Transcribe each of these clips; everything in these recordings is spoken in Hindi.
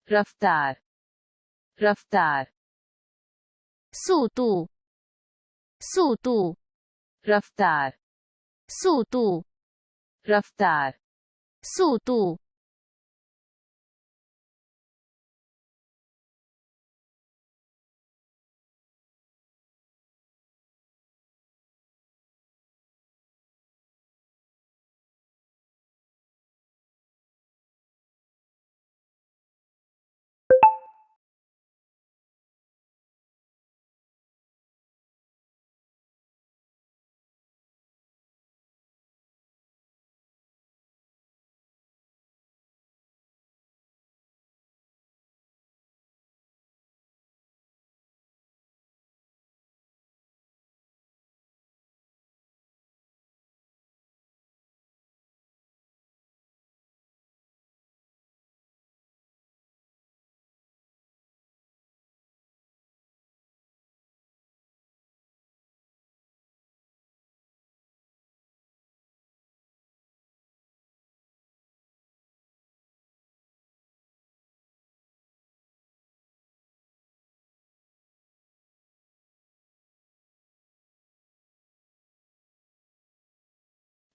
रफ्तार रफ्तार 速度速度 रफ्तार 速度 रफ्तार 速度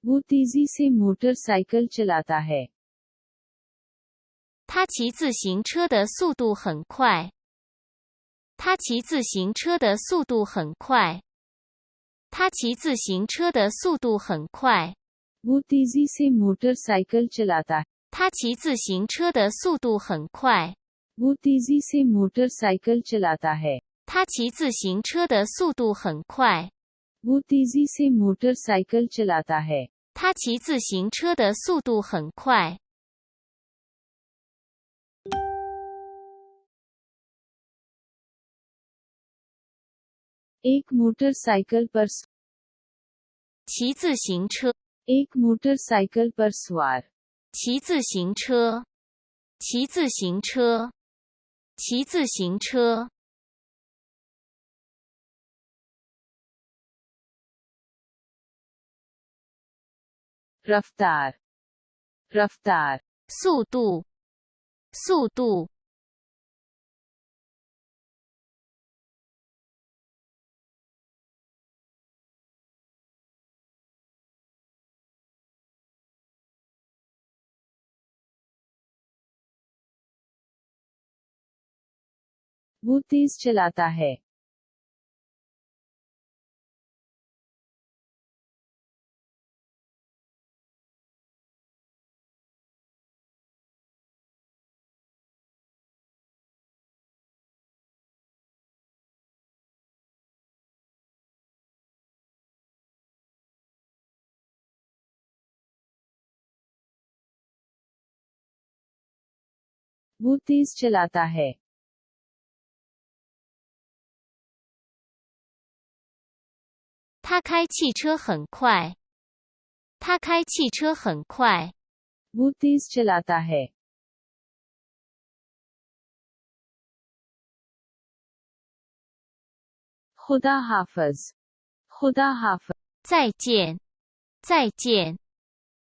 वो तेजी से मोटरसाइकिल चलाता है 他骑自行车的速度很快。他骑自行车的速度很快。他骑自行车的速度很快。 वो तेजी से मोटरसाइकिल चलाता है 他骑自行车的速度很快。 वो तेजी से मोटरसाइकिल चलाता है 他骑自行车的速度很快。 वो तेजी से मोटरसाइकिल चलाता है 他骑自行车的速度很快。 एक मोटरसाइकिल पर 骑自行车 एक मोटरसाइकिल पर सवार 骑自行车骑自行车骑自行车 रफ्तार रफ्तार 速度速度 वो तेज चलाता है वो तेज चलाता है 他开汽车很快。他开汽车很快。 वो तेज चलाता है खुदा हाफिज खुदा हाफिज 再见再见